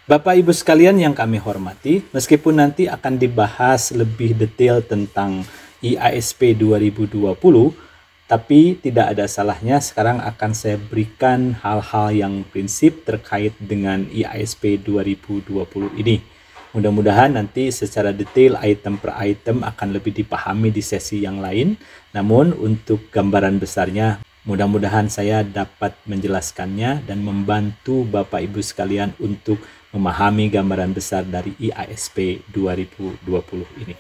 Bapak Ibu sekalian yang kami hormati, meskipun nanti akan dibahas lebih detail tentang IASP 2020, tapi tidak ada salahnya sekarang akan saya berikan hal-hal yang prinsip terkait dengan IASP 2020 ini. Mudah-mudahan nanti secara detail item per item akan lebih dipahami di sesi yang lain. Namun untuk gambaran besarnya, mudah-mudahan saya dapat menjelaskannya dan membantu Bapak Ibu sekalian untuk memahami gambaran besar dari IASP 2020 ini.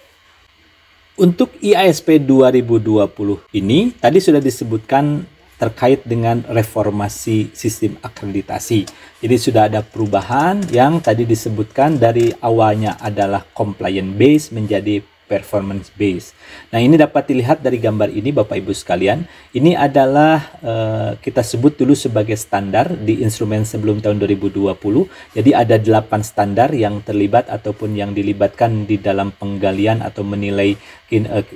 Untuk IASP 2020 ini tadi sudah disebutkan terkait dengan reformasi sistem akreditasi. Jadi sudah ada perubahan yang tadi disebutkan dari awalnya adalah compliance based menjadi performance based. Nah, ini dapat dilihat dari gambar ini Bapak Ibu sekalian. Ini adalah kita sebut dulu sebagai standar di instrumen sebelum tahun 2020. Jadi ada 8 standar yang terlibat ataupun yang dilibatkan di dalam penggalian atau menilai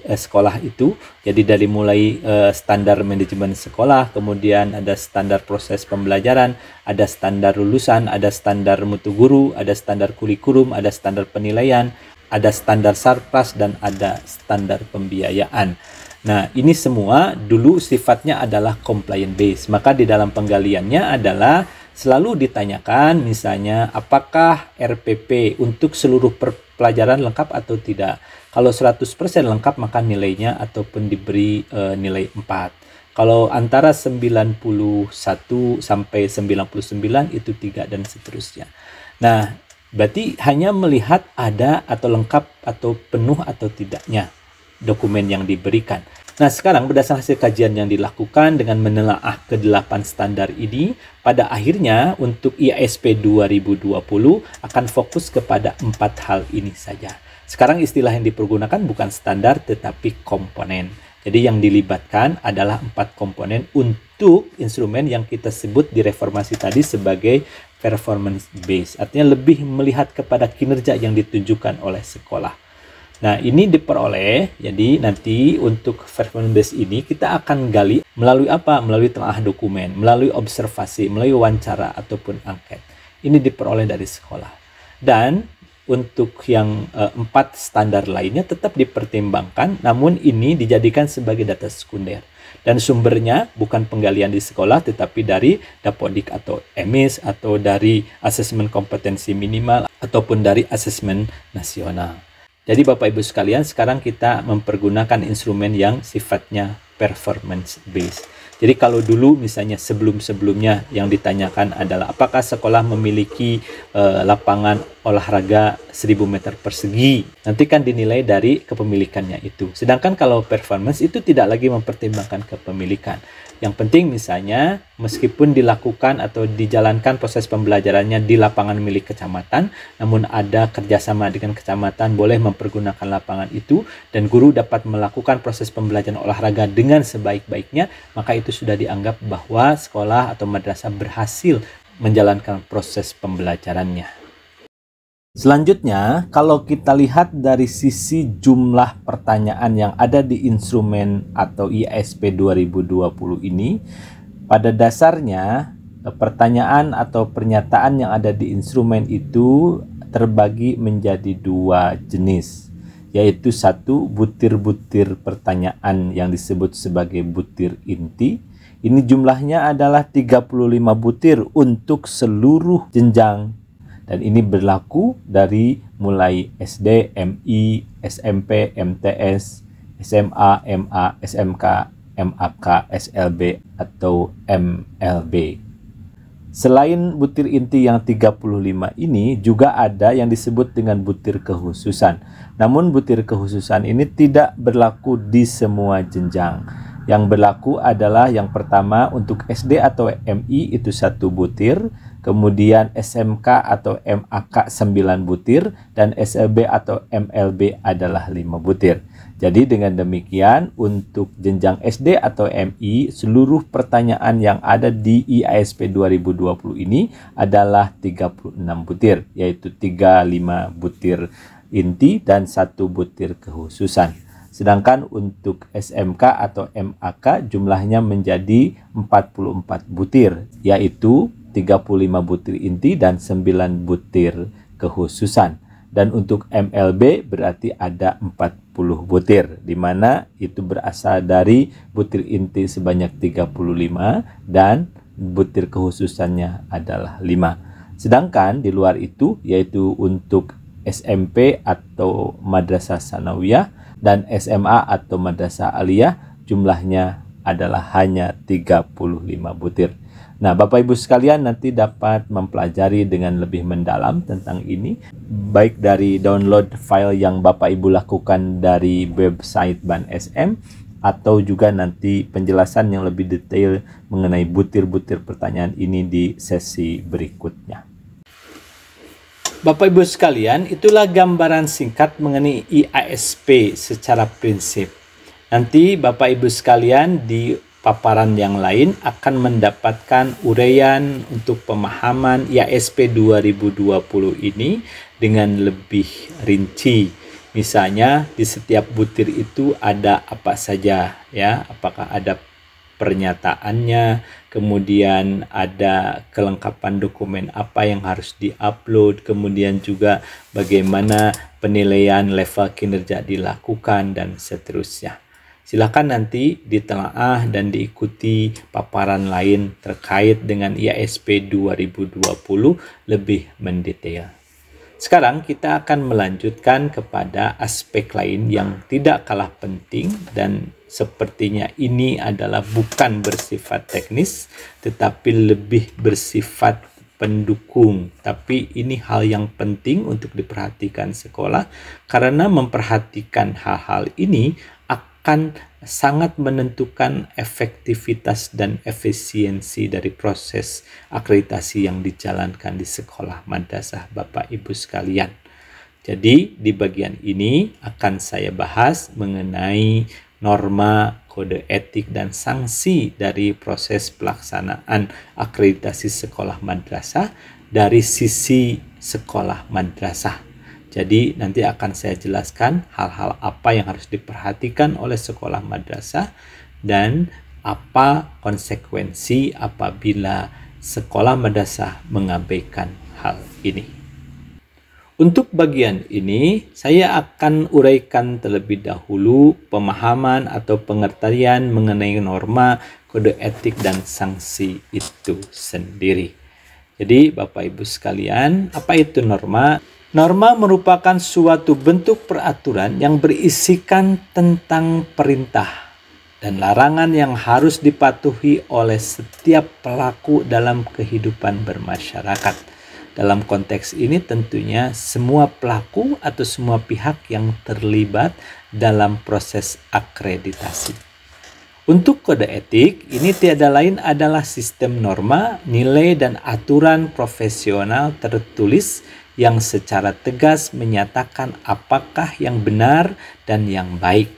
sekolah itu. Jadi dari mulai standar manajemen sekolah, kemudian ada standar proses pembelajaran, ada standar lulusan, ada standar mutu guru, ada standar kurikulum, ada standar penilaian, ada standar sarpras, dan ada standar pembiayaan. Nah, ini semua dulu sifatnya adalah compliance based. Maka di dalam penggaliannya adalah selalu ditanyakan misalnya apakah RPP untuk seluruh pelajaran lengkap atau tidak. Kalau 100% lengkap maka nilainya ataupun diberi nilai 4. Kalau antara 91 sampai 99 itu 3 dan seterusnya. Nah, berarti hanya melihat ada atau lengkap atau penuh atau tidaknya dokumen yang diberikan. Nah, sekarang berdasarkan hasil kajian yang dilakukan dengan menelaah ke-8 standar ini, pada akhirnya untuk IASP 2020 akan fokus kepada 4 hal ini saja. Sekarang istilah yang dipergunakan bukan standar tetapi komponen. Jadi yang dilibatkan adalah 4 komponen untuk instrumen yang kita sebut di reformasi tadi sebagai performance based. Artinya lebih melihat kepada kinerja yang ditunjukkan oleh sekolah. Nah, ini diperoleh. Jadi nanti untuk performance based ini kita akan gali melalui apa? Melalui telaah dokumen, melalui observasi, melalui wawancara ataupun angket. Ini diperoleh dari sekolah. Dan untuk yang 4 standar lainnya tetap dipertimbangkan, namun ini dijadikan sebagai data sekunder. Dan sumbernya bukan penggalian di sekolah, tetapi dari Dapodik atau EMIS, atau dari asesmen kompetensi minimal, ataupun dari asesmen nasional. Jadi Bapak Ibu sekalian, sekarang kita mempergunakan instrumen yang sifatnya performance based. Jadi kalau dulu misalnya sebelum-sebelumnya yang ditanyakan adalah apakah sekolah memiliki lapangan olahraga 1000 meter persegi, nanti kan dinilai dari kepemilikannya itu. Sedangkan kalau performance itu tidak lagi mempertimbangkan kepemilikan. Yang penting misalnya meskipun dilakukan atau dijalankan proses pembelajarannya di lapangan milik kecamatan, namun ada kerjasama dengan kecamatan boleh mempergunakan lapangan itu dan guru dapat melakukan proses pembelajaran olahraga dengan sebaik-baiknya, maka itu sudah dianggap bahwa sekolah atau madrasah berhasil menjalankan proses pembelajarannya. Selanjutnya, kalau kita lihat dari sisi jumlah pertanyaan yang ada di instrumen atau IASP 2020 ini, pada dasarnya pertanyaan atau pernyataan yang ada di instrumen itu terbagi menjadi 2 jenis, yaitu 1 butir-butir pertanyaan yang disebut sebagai butir inti. Ini jumlahnya adalah 35 butir untuk seluruh jenjang. Dan ini berlaku dari mulai SD, MI, SMP, MTS, SMA, MA, SMK, MAK, SLB, atau MLB. Selain butir inti yang 35 ini, juga ada yang disebut dengan butir kekhususan. Namun butir kekhususan ini tidak berlaku di semua jenjang. Yang berlaku adalah yang pertama untuk SD atau MI itu 1 butir, kemudian SMK atau MAK 9 butir, dan SLB atau MLB adalah 5 butir. Jadi dengan demikian untuk jenjang SD atau MI, seluruh pertanyaan yang ada di IASP 2020 ini adalah 36 butir, yaitu 35 butir inti dan 1 butir kekhususan. Sedangkan untuk SMK atau MAK jumlahnya menjadi 44 butir, yaitu 35 butir inti dan 9 butir kekhususan. Dan untuk MLB berarti ada 40 butir, di mana itu berasal dari butir inti sebanyak 35 dan butir kekhususannya adalah 5. Sedangkan di luar itu, yaitu untuk SMP atau Madrasah Sanawiyah dan SMA atau Madrasah Aliyah, jumlahnya adalah hanya 35 butir. Nah, Bapak Ibu sekalian nanti dapat mempelajari dengan lebih mendalam tentang ini, baik dari download file yang Bapak Ibu lakukan dari website Ban SM, atau juga nanti penjelasan yang lebih detail mengenai butir-butir pertanyaan ini di sesi berikutnya. Bapak Ibu sekalian, itulah gambaran singkat mengenai IASP secara prinsip. Nanti Bapak Ibu sekalian di paparan yang lain akan mendapatkan uraian untuk pemahaman IASP 2020 ini dengan lebih rinci. Misalnya di setiap butir itu ada apa saja, ya, apakah ada pernyataannya, kemudian ada kelengkapan dokumen apa yang harus diupload, kemudian juga bagaimana penilaian level kinerja dilakukan, dan seterusnya. Silakan nanti ditelaah dan diikuti paparan lain terkait dengan IASP 2020 lebih mendetail. Sekarang kita akan melanjutkan kepada aspek lain yang tidak kalah penting, dan sepertinya ini adalah bukan bersifat teknis tetapi lebih bersifat pendukung. Tapi ini hal yang penting untuk diperhatikan sekolah, karena memperhatikan hal-hal ini akan sangat menentukan efektivitas dan efisiensi dari proses akreditasi yang dijalankan di sekolah madrasah Bapak Ibu sekalian. Jadi di bagian ini akan saya bahas mengenai norma, kode etik, dan sanksi dari proses pelaksanaan akreditasi sekolah madrasah dari sisi sekolah madrasah. Jadi nanti akan saya jelaskan hal-hal apa yang harus diperhatikan oleh sekolah madrasah dan apa konsekuensi apabila sekolah madrasah mengabaikan hal ini. Untuk bagian ini saya akan uraikan terlebih dahulu pemahaman atau pengertian mengenai norma, kode etik, dan sanksi itu sendiri. Jadi Bapak Ibu sekalian, apa itu norma? Norma merupakan suatu bentuk peraturan yang berisikan tentang perintah dan larangan yang harus dipatuhi oleh setiap pelaku dalam kehidupan bermasyarakat. Dalam konteks ini tentunya semua pelaku atau semua pihak yang terlibat dalam proses akreditasi. Untuk kode etik, ini tiada lain adalah sistem norma, nilai, dan aturan profesional tertulis yang secara tegas menyatakan apakah yang benar dan yang baik,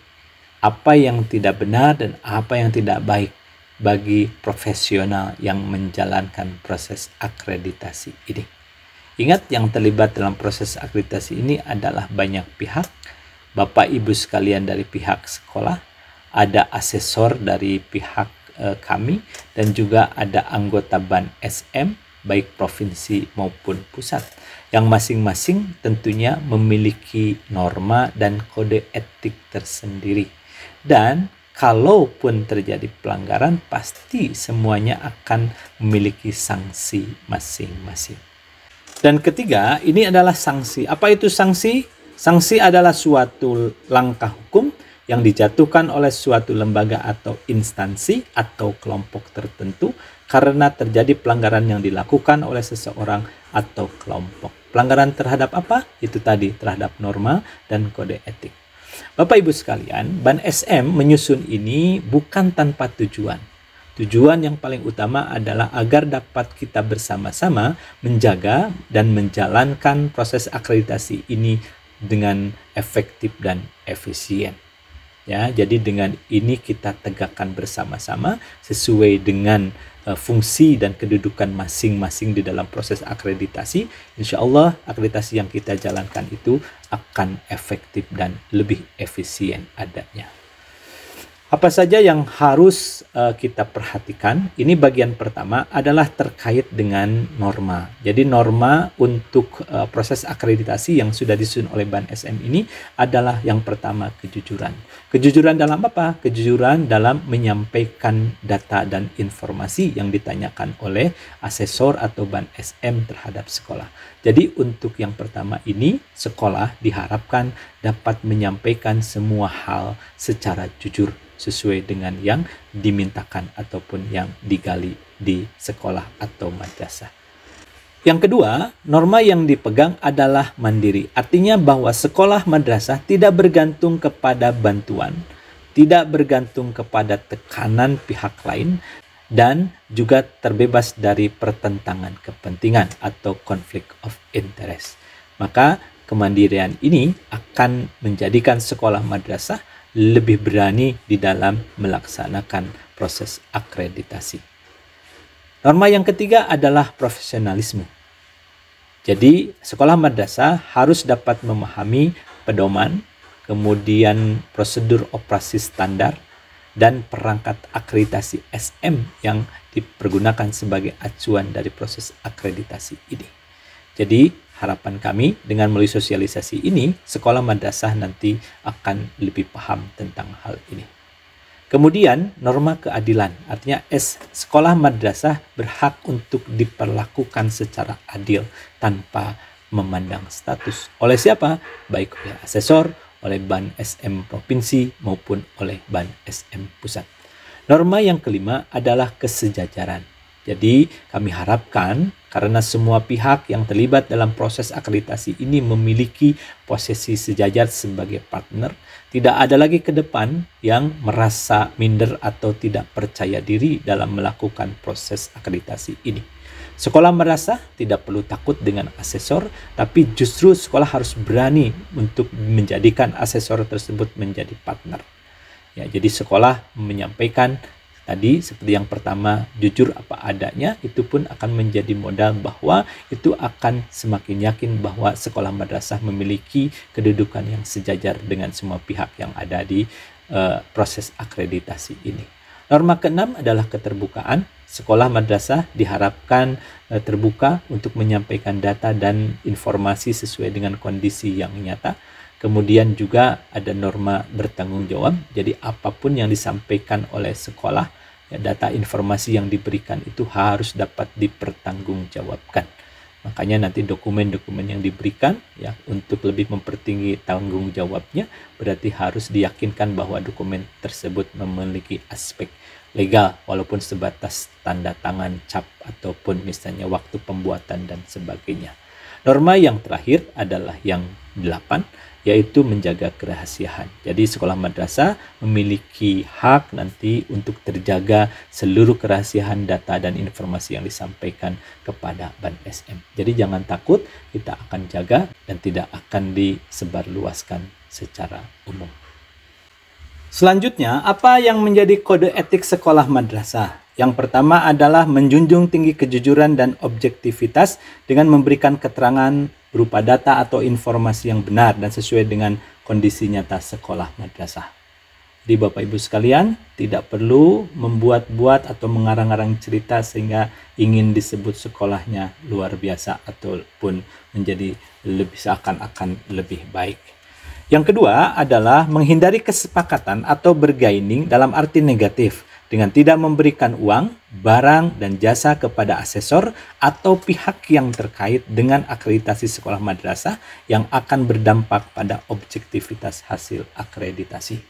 apa yang tidak benar dan apa yang tidak baik bagi profesional yang menjalankan proses akreditasi ini. Ingat, yang terlibat dalam proses akreditasi ini adalah banyak pihak, Bapak Ibu sekalian dari pihak sekolah, ada asesor dari pihak kami, dan juga ada anggota Ban SM, baik provinsi maupun pusat, yang masing-masing tentunya memiliki norma dan kode etik tersendiri. Dan kalaupun terjadi pelanggaran, pasti semuanya akan memiliki sanksi masing-masing. Dan ketiga, ini adalah sanksi. Apa itu sanksi? Sanksi adalah suatu langkah hukum yang dijatuhkan oleh suatu lembaga atau instansi atau kelompok tertentu karena terjadi pelanggaran yang dilakukan oleh seseorang atau kelompok. Pelanggaran terhadap apa? Itu tadi, terhadap norma dan kode etik. Bapak Ibu sekalian, Ban SM menyusun ini bukan tanpa tujuan. Tujuan yang paling utama adalah agar dapat kita bersama-sama menjaga dan menjalankan proses akreditasi ini dengan efektif dan efisien. Ya, jadi dengan ini kita tegakkan bersama-sama sesuai dengan fungsi dan kedudukan masing-masing di dalam proses akreditasi. Insya Allah akreditasi yang kita jalankan itu akan efektif dan lebih efisien adanya. Apa saja yang harus kita perhatikan? Ini bagian pertama adalah terkait dengan norma. Jadi norma untuk proses akreditasi yang sudah disusun oleh BAN SM ini adalah yang pertama kejujuran. Kejujuran dalam apa? Kejujuran dalam menyampaikan data dan informasi yang ditanyakan oleh asesor atau BAN SM terhadap sekolah. Jadi untuk yang pertama ini, sekolah diharapkan dapat menyampaikan semua hal secara jujur sesuai dengan yang dimintakan ataupun yang digali di sekolah atau madrasah. Yang kedua, norma yang dipegang adalah mandiri. Artinya bahwa sekolah madrasah tidak bergantung kepada bantuan, tidak bergantung kepada tekanan pihak lain, dan juga terbebas dari pertentangan kepentingan atau conflict of interest. Maka kemandirian ini akan menjadikan sekolah madrasah lebih berani di dalam melaksanakan proses akreditasi. Norma yang ketiga adalah profesionalisme. Jadi, sekolah madrasah harus dapat memahami pedoman, kemudian prosedur operasi standar, dan perangkat akreditasi SM yang dipergunakan sebagai acuan dari proses akreditasi ini. Jadi, harapan kami dengan melalui sosialisasi ini, sekolah madrasah nanti akan lebih paham tentang hal ini. Kemudian, norma keadilan. Artinya, sekolah madrasah berhak untuk diperlakukan secara adil tanpa memandang status. Oleh siapa? Baik oleh asesor, oleh BAN SM Provinsi, maupun oleh BAN SM Pusat. Norma yang kelima adalah kesejajaran. Jadi kami harapkan karena semua pihak yang terlibat dalam proses akreditasi ini memiliki posisi sejajar sebagai partner, tidak ada lagi ke depan yang merasa minder atau tidak percaya diri dalam melakukan proses akreditasi ini. Sekolah merasa tidak perlu takut dengan asesor, tapi justru sekolah harus berani untuk menjadikan asesor tersebut menjadi partner. Ya, jadi sekolah menyampaikan tadi seperti yang pertama, jujur apa adanya, itu pun akan menjadi modal bahwa itu akan semakin yakin bahwa sekolah madrasah memiliki kedudukan yang sejajar dengan semua pihak yang ada di proses akreditasi ini. Norma keenam adalah keterbukaan. Sekolah madrasah diharapkan terbuka untuk menyampaikan data dan informasi sesuai dengan kondisi yang nyata. Kemudian juga ada norma bertanggung jawab. Jadi apapun yang disampaikan oleh sekolah, ya, data informasi yang diberikan itu harus dapat dipertanggungjawabkan. Makanya nanti dokumen-dokumen yang diberikan ya untuk lebih mempertinggi tanggung jawabnya berarti harus diyakinkan bahwa dokumen tersebut memiliki aspek legal walaupun sebatas tanda tangan, cap ataupun misalnya waktu pembuatan dan sebagainya. Norma yang terakhir adalah yang 8, yaitu menjaga kerahasiaan. Jadi sekolah madrasah memiliki hak nanti untuk terjaga seluruh kerahasiaan data dan informasi yang disampaikan kepada BAN SM. Jadi jangan takut, kita akan jaga dan tidak akan disebarluaskan secara umum. Selanjutnya, apa yang menjadi kode etik sekolah madrasah? Yang pertama adalah menjunjung tinggi kejujuran dan objektivitas dengan memberikan keterangan berupa data atau informasi yang benar dan sesuai dengan kondisi nyata sekolah madrasah. Jadi Bapak Ibu sekalian, tidak perlu membuat-buat atau mengarang-arang cerita sehingga ingin disebut sekolahnya luar biasa ataupun menjadi lebih seakan-akan lebih baik. Yang kedua adalah menghindari kesepakatan atau bergaining dalam arti negatif dengan tidak memberikan uang, barang, dan jasa kepada asesor atau pihak yang terkait dengan akreditasi sekolah madrasah yang akan berdampak pada objektivitas hasil akreditasi.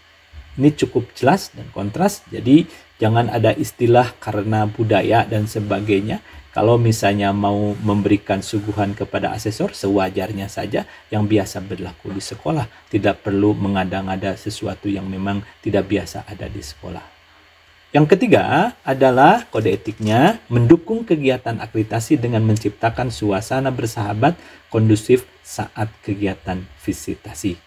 Ini cukup jelas dan kontras, jadi jangan ada istilah karena budaya dan sebagainya. Kalau misalnya mau memberikan suguhan kepada asesor, sewajarnya saja yang biasa berlaku di sekolah. Tidak perlu mengada-ngada sesuatu yang memang tidak biasa ada di sekolah. Yang ketiga adalah kode etiknya mendukung kegiatan akreditasi dengan menciptakan suasana bersahabat kondusif saat kegiatan visitasi.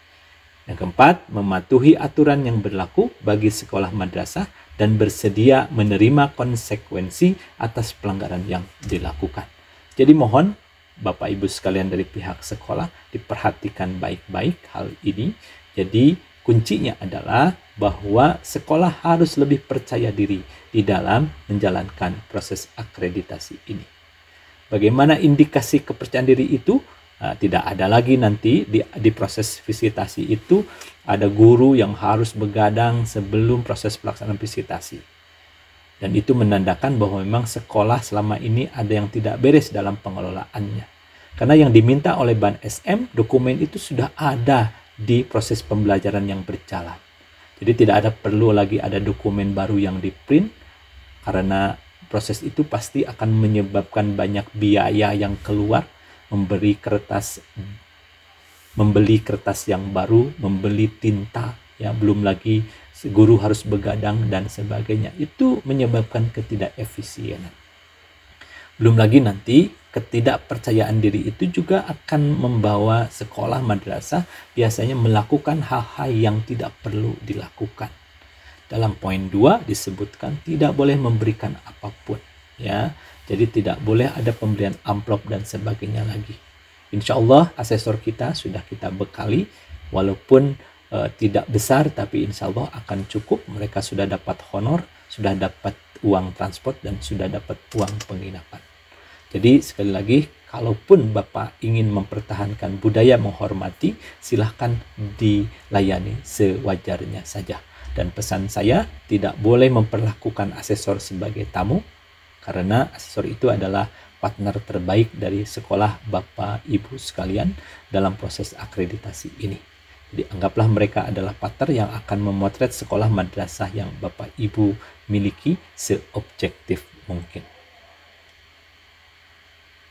Yang keempat, mematuhi aturan yang berlaku bagi sekolah madrasah dan bersedia menerima konsekuensi atas pelanggaran yang dilakukan. Jadi mohon Bapak Ibu sekalian dari pihak sekolah diperhatikan baik-baik hal ini. Jadi Kuncinya adalah bahwa sekolah harus lebih percaya diri di dalam menjalankan proses akreditasi ini. Bagaimana indikasi kepercayaan diri itu? Tidak ada lagi nanti di proses visitasi itu ada guru yang harus begadang sebelum proses pelaksanaan visitasi. Dan itu menandakan bahwa memang sekolah selama ini ada yang tidak beres dalam pengelolaannya. Karena yang diminta oleh Ban SM, dokumen itu sudah ada di proses pembelajaran yang berjalan. Jadi tidak ada perlu lagi ada dokumen baru yang di-print, karena proses itu pasti akan menyebabkan banyak biaya yang keluar, membeli kertas yang baru, membeli tinta, ya belum lagi guru harus begadang dan sebagainya. Itu menyebabkan ketidakefisienan. Belum lagi nanti ketidakpercayaan diri itu juga akan membawa sekolah madrasah biasanya melakukan hal-hal yang tidak perlu dilakukan. Dalam poin 2 disebutkan tidak boleh memberikan apapun, ya. Jadi tidak boleh ada pemberian amplop dan sebagainya lagi. Insya Allah asesor kita sudah kita bekali, walaupun tidak besar, tapi insya Allah akan cukup. Mereka sudah dapat honor, sudah dapat uang transport, dan sudah dapat uang penginapan. Jadi sekali lagi, kalaupun Bapak ingin mempertahankan budaya menghormati, silahkan dilayani sewajarnya saja. Dan pesan saya, tidak boleh memperlakukan asesor sebagai tamu, karena asesor itu adalah partner terbaik dari sekolah Bapak Ibu sekalian dalam proses akreditasi ini. Jadi anggaplah mereka adalah partner yang akan memotret sekolah madrasah yang Bapak Ibu miliki seobjektif mungkin.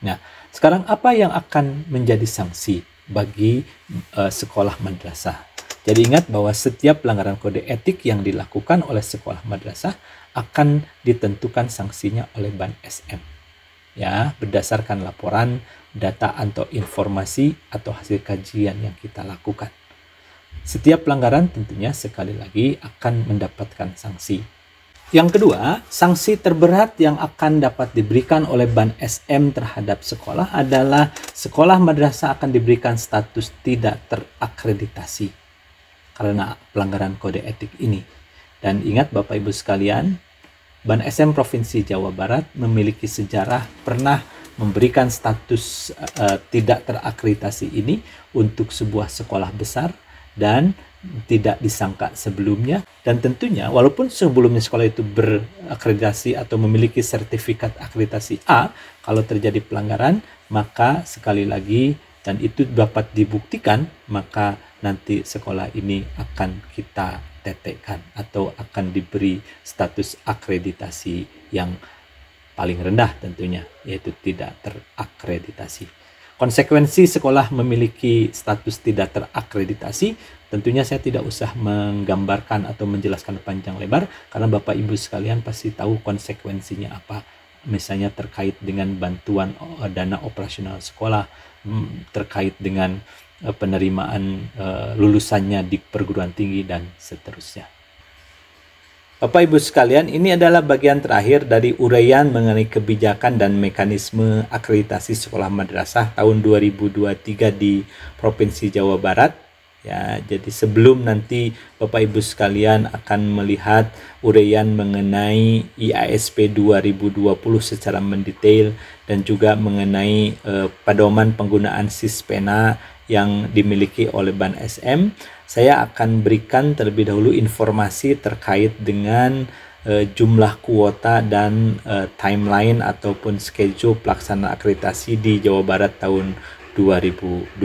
Nah, sekarang apa yang akan menjadi sanksi bagi sekolah madrasah? Jadi ingat bahwa setiap pelanggaran kode etik yang dilakukan oleh sekolah madrasah akan ditentukan sanksinya oleh Ban SM. Ya, berdasarkan laporan, data atau informasi atau hasil kajian yang kita lakukan. Setiap pelanggaran tentunya sekali lagi akan mendapatkan sanksi. Yang kedua, sanksi terberat yang akan dapat diberikan oleh Ban SM terhadap sekolah adalah sekolah madrasah akan diberikan status tidak terakreditasi karena pelanggaran kode etik ini. Dan ingat Bapak Ibu sekalian, Ban SM Provinsi Jawa Barat memiliki sejarah pernah memberikan status tidak terakreditasi ini untuk sebuah sekolah besar dan tidak disangka sebelumnya. Dan tentunya walaupun sebelumnya sekolah itu berakreditasi atau memiliki sertifikat akreditasi A, kalau terjadi pelanggaran maka sekali lagi dan itu dapat dibuktikan, maka nanti sekolah ini akan kita tetekkan atau akan diberi status akreditasi yang paling rendah tentunya, yaitu tidak terakreditasi. Konsekuensi sekolah memiliki status tidak terakreditasi, tentunya saya tidak usah menggambarkan atau menjelaskan panjang lebar, karena Bapak Ibu sekalian pasti tahu konsekuensinya apa. Misalnya terkait dengan bantuan dana operasional sekolah, terkait dengan penerimaan lulusannya di perguruan tinggi, dan seterusnya. Bapak Ibu sekalian, ini adalah bagian terakhir dari uraian mengenai kebijakan dan mekanisme akreditasi sekolah madrasah tahun 2023 di Provinsi Jawa Barat. Ya, jadi sebelum nanti Bapak Ibu sekalian akan melihat uraian mengenai IASP 2020 secara mendetail dan juga mengenai pedoman penggunaan Sispena yang dimiliki oleh Ban SM, saya akan berikan terlebih dahulu informasi terkait dengan jumlah kuota dan timeline ataupun schedule pelaksanaan akreditasi di Jawa Barat tahun 2023.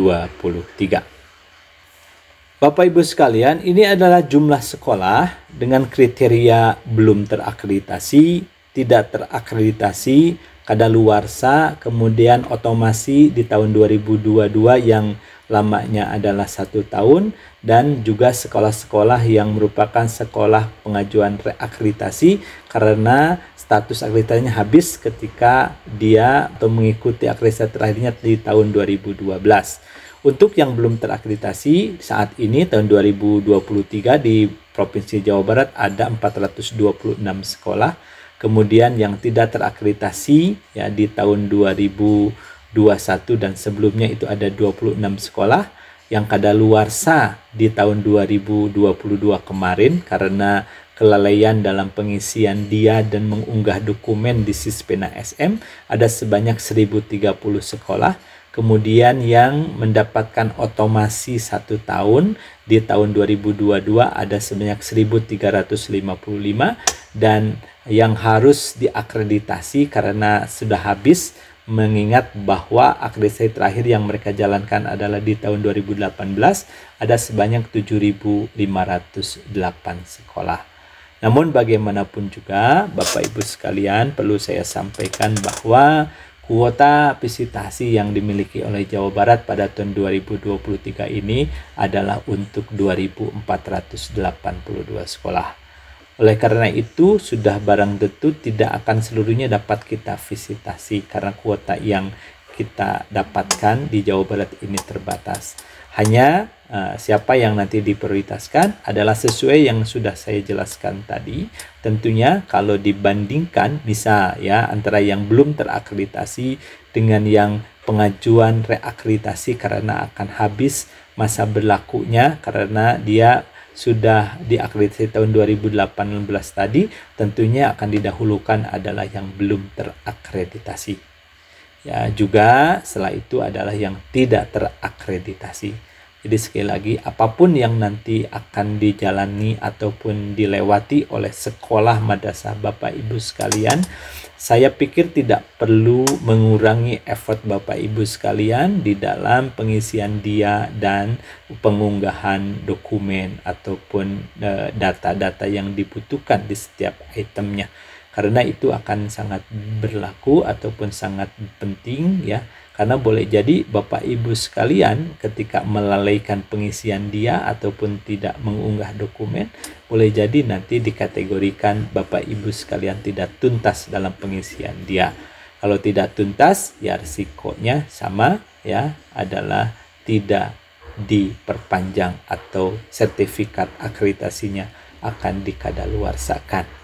Bapak Ibu sekalian, ini adalah jumlah sekolah dengan kriteria belum terakreditasi, tidak terakreditasi, kadaluarsa, kemudian otomasi di tahun 2022 yang lamanya adalah 1 tahun, dan juga sekolah-sekolah yang merupakan sekolah pengajuan reakreditasi karena status akreditasinya habis ketika dia atau mengikuti akreditasi terakhirnya di tahun 2012. Untuk yang belum terakreditasi saat ini tahun 2023 di Provinsi Jawa Barat ada 426 sekolah. Kemudian yang tidak terakreditasi ya di tahun 2021 dan sebelumnya itu ada 26 sekolah, yang kadaluarsa di tahun 2022 kemarin karena kelalaian dalam pengisian dia dan mengunggah dokumen di Sispena SM ada sebanyak 1030 sekolah. Kemudian yang mendapatkan otomasi 1 tahun di tahun 2022 ada sebanyak 1355, dan yang harus diakreditasi karena sudah habis, mengingat bahwa akreditasi terakhir yang mereka jalankan adalah di tahun 2018 ada sebanyak 7.508 sekolah. Namun bagaimanapun juga Bapak Ibu sekalian, perlu saya sampaikan bahwa kuota visitasi yang dimiliki oleh Jawa Barat pada tahun 2023 ini adalah untuk 2.482 sekolah. Oleh karena itu, sudah barang tentu tidak akan seluruhnya dapat kita visitasi karena kuota yang kita dapatkan di Jawa Barat ini terbatas. Hanya siapa yang nanti diprioritaskan adalah sesuai yang sudah saya jelaskan tadi. Tentunya kalau dibandingkan bisa ya antara yang belum terakreditasi dengan yang pengajuan reakreditasi karena akan habis masa berlakunya karena dia sudah diakreditasi tahun 2018 tadi, tentunya akan didahulukan adalah yang belum terakreditasi. Ya, juga setelah itu adalah yang tidak terakreditasi. Jadi sekali lagi, apapun yang nanti akan dijalani ataupun dilewati oleh sekolah madrasah Bapak Ibu sekalian, saya pikir tidak perlu mengurangi effort Bapak Ibu sekalian di dalam pengisian dia dan pengunggahan dokumen ataupun data-data yang dibutuhkan di setiap itemnya. Karena itu akan sangat berlaku ataupun sangat penting ya. Karena boleh jadi Bapak Ibu sekalian ketika melalaikan pengisian dia ataupun tidak mengunggah dokumen, boleh jadi nanti dikategorikan Bapak Ibu sekalian tidak tuntas dalam pengisian dia. Kalau tidak tuntas, ya risikonya sama ya, adalah tidak diperpanjang atau sertifikat akreditasinya akan dikadaluarsakan.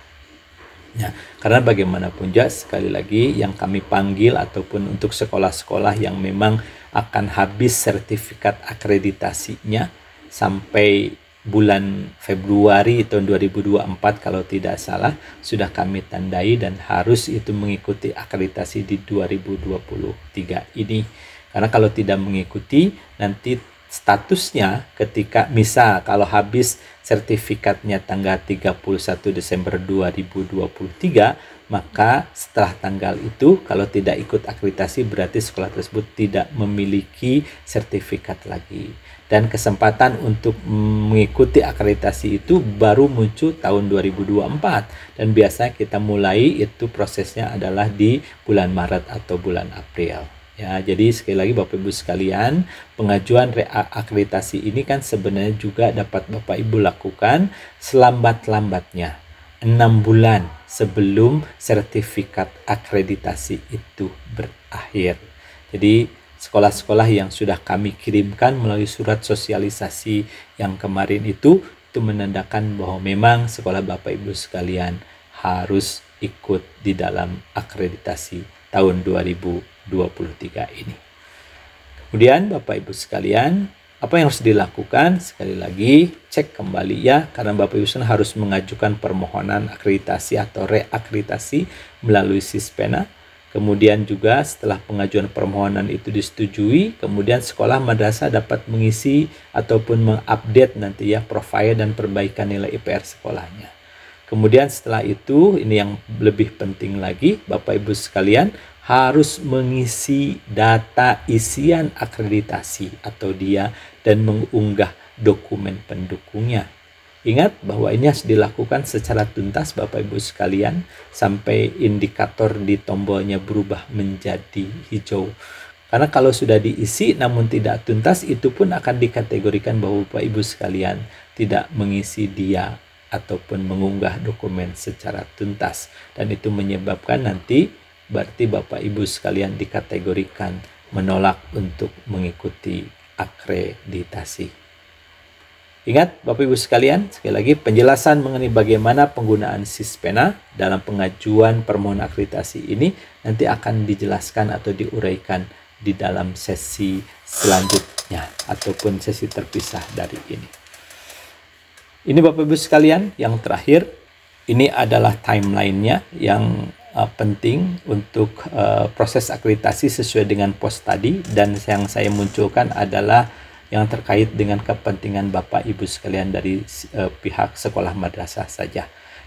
Ya, karena bagaimanapun juga sekali lagi yang kami panggil ataupun untuk sekolah-sekolah yang memang akan habis sertifikat akreditasinya sampai bulan Februari tahun 2024 kalau tidak salah sudah kami tandai dan harus itu mengikuti akreditasi di 2023 ini. Karena kalau tidak mengikuti nanti statusnya ketika misal kalau habis sertifikatnya tanggal 31 Desember 2023, maka setelah tanggal itu kalau tidak ikut akreditasi berarti sekolah tersebut tidak memiliki sertifikat lagi. Dan kesempatan untuk mengikuti akreditasi itu baru muncul tahun 2024 dan biasanya kita mulai itu prosesnya adalah di bulan Maret atau bulan April. Ya, jadi sekali lagi Bapak Ibu sekalian, pengajuan reakreditasi ini kan sebenarnya juga dapat Bapak Ibu lakukan selambat-lambatnya 6 bulan sebelum sertifikat akreditasi itu berakhir. Jadi sekolah-sekolah yang sudah kami kirimkan melalui surat sosialisasi yang kemarin itu menandakan bahwa memang sekolah Bapak Ibu sekalian harus ikut di dalam akreditasi tahun 2023 ini. Kemudian Bapak Ibu sekalian, apa yang harus dilakukan? Sekali lagi cek kembali ya, karena Bapak Ibu sekalian harus mengajukan permohonan akreditasi atau reakreditasi melalui Sispena. Kemudian juga setelah pengajuan permohonan itu disetujui, kemudian sekolah madrasah dapat mengisi ataupun mengupdate nanti ya profil dan perbaikan nilai IPR sekolahnya. Kemudian setelah itu, ini yang lebih penting lagi, Bapak Ibu sekalian harus mengisi data isian akreditasi atau dia dan mengunggah dokumen pendukungnya. Ingat bahwa ini harus dilakukan secara tuntas Bapak Ibu sekalian sampai indikator di tombolnya berubah menjadi hijau. Karena kalau sudah diisi namun tidak tuntas, itu pun akan dikategorikan bahwa Bapak Ibu sekalian tidak mengisi dia ataupun mengunggah dokumen secara tuntas. Dan itu menyebabkan nanti berarti Bapak Ibu sekalian dikategorikan menolak untuk mengikuti akreditasi. Ingat Bapak Ibu sekalian, sekali lagi penjelasan mengenai bagaimana penggunaan Sispena dalam pengajuan permohonan akreditasi ini nanti akan dijelaskan atau diuraikan di dalam sesi selanjutnya ataupun sesi terpisah dari ini. Ini Bapak Ibu sekalian, yang terakhir ini adalah timelinenya yang penting untuk proses akreditasi sesuai dengan pos tadi, dan yang saya munculkan adalah yang terkait dengan kepentingan Bapak Ibu sekalian dari pihak sekolah madrasah saja.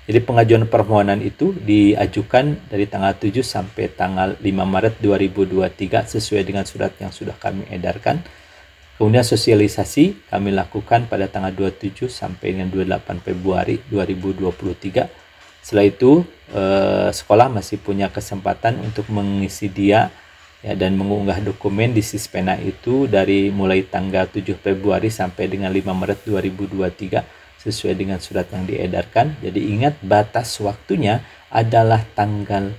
Jadi pengajuan permohonan itu diajukan dari tanggal 7 sampai tanggal 5 Maret 2023 sesuai dengan surat yang sudah kami edarkan. Kemudian sosialisasi kami lakukan pada tanggal 27 sampai dengan 28 Februari 2023. Setelah itu sekolah masih punya kesempatan untuk mengisi dia ya, dan mengunggah dokumen di Sispena itu dari mulai tanggal 7 Februari sampai dengan 5 Maret 2023 sesuai dengan surat yang diedarkan. Jadi ingat, batas waktunya adalah tanggal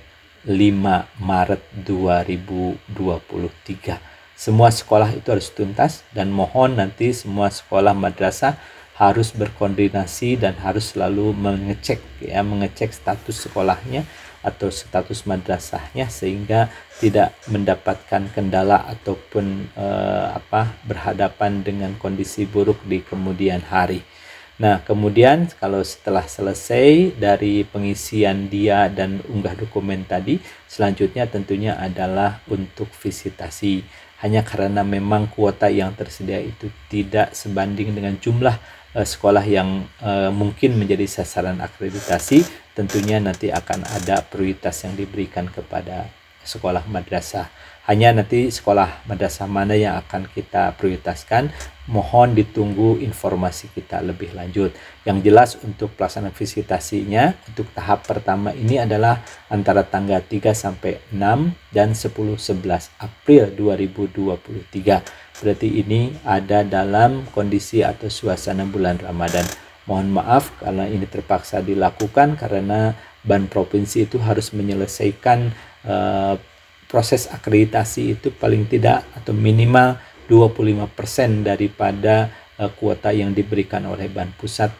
5 Maret 2023. Semua sekolah itu harus tuntas, dan mohon nanti semua sekolah madrasah harus berkoordinasi dan harus selalu mengecek status sekolahnya atau status madrasahnya sehingga tidak mendapatkan kendala ataupun berhadapan dengan kondisi buruk di kemudian hari. Nah, kemudian kalau setelah selesai dari pengisian dia dan unggah dokumen tadi, selanjutnya tentunya adalah untuk visitasi. Hanya karena memang kuota yang tersedia itu tidak sebanding dengan jumlah sekolah yang mungkin menjadi sasaran akreditasi, tentunya nanti akan ada prioritas yang diberikan kepada sekolah madrasah. Hanya nanti sekolah madrasah mana yang akan kita prioritaskan, mohon ditunggu informasi kita lebih lanjut. Yang jelas untuk pelaksanaan visitasinya untuk tahap pertama ini adalah antara tanggal 3 sampai 6 dan 10-11 April 2023. Berarti ini ada dalam kondisi atau suasana bulan Ramadan. Mohon maaf karena ini terpaksa dilakukan karena Ban Provinsi itu harus menyelesaikan proses akreditasi itu paling tidak atau minimal 25% daripada kuota yang diberikan oleh Ban Pusat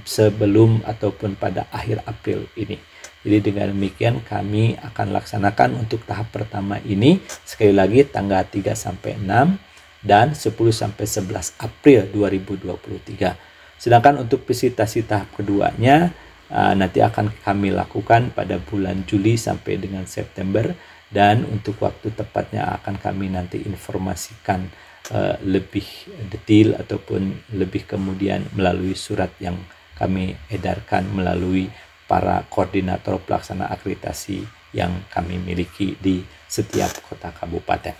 sebelum ataupun pada akhir April ini. Jadi dengan demikian kami akan laksanakan untuk tahap pertama ini sekali lagi tanggal 3 sampai 6 dan 10 sampai 11 April 2023. Sedangkan untuk visitasi tahap keduanya nanti akan kami lakukan pada bulan Juli sampai dengan September, dan untuk waktu tepatnya akan kami nanti informasikan lebih detail ataupun lebih kemudian melalui surat yang kami edarkan melalui para koordinator pelaksana akreditasi yang kami miliki di setiap kota kabupaten.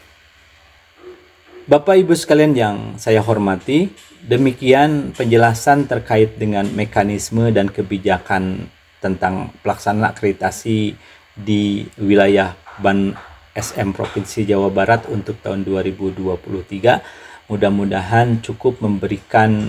Bapak Ibu sekalian yang saya hormati, demikian penjelasan terkait dengan mekanisme dan kebijakan tentang pelaksanaan akreditasi di wilayah Ban SM Provinsi Jawa Barat untuk tahun 2023. Mudah-mudahan cukup memberikan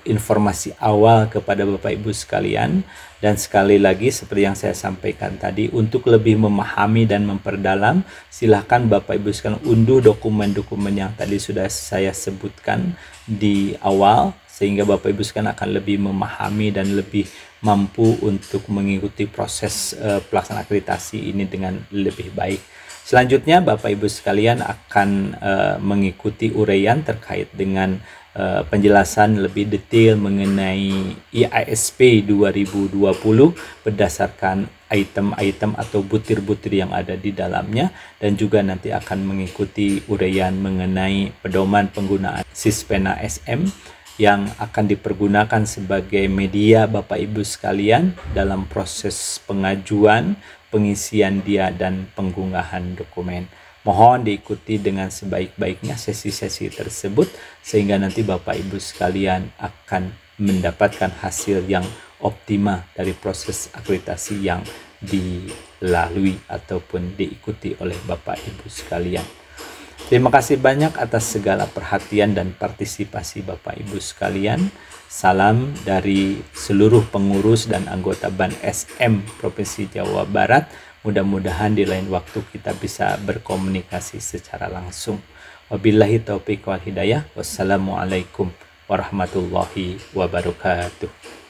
informasi awal kepada Bapak Ibu sekalian, dan sekali lagi seperti yang saya sampaikan tadi, untuk lebih memahami dan memperdalam silahkan Bapak Ibu sekalian unduh dokumen-dokumen yang tadi sudah saya sebutkan di awal, sehingga Bapak Ibu sekalian akan lebih memahami dan lebih mampu untuk mengikuti proses pelaksanaan akreditasi ini dengan lebih baik. Selanjutnya Bapak Ibu sekalian akan mengikuti uraian terkait dengan penjelasan lebih detail mengenai IASP 2020 berdasarkan item-item atau butir-butir yang ada di dalamnya, dan juga nanti akan mengikuti uraian mengenai pedoman penggunaan Sispena SM yang akan dipergunakan sebagai media Bapak Ibu sekalian dalam proses pengajuan, pengisian dia, dan pengunggahan dokumen. Mohon diikuti dengan sebaik-baiknya sesi-sesi tersebut sehingga nanti Bapak Ibu sekalian akan mendapatkan hasil yang optimal dari proses akreditasi yang dilalui ataupun diikuti oleh Bapak Ibu sekalian. Terima kasih banyak atas segala perhatian dan partisipasi Bapak Ibu sekalian. Salam dari seluruh pengurus dan anggota Ban SM Provinsi Jawa Barat. Mudah-mudahan di lain waktu kita bisa berkomunikasi secara langsung. Wabillahi taufiq wal hidayah. Wassalamualaikum warahmatullahi wabarakatuh.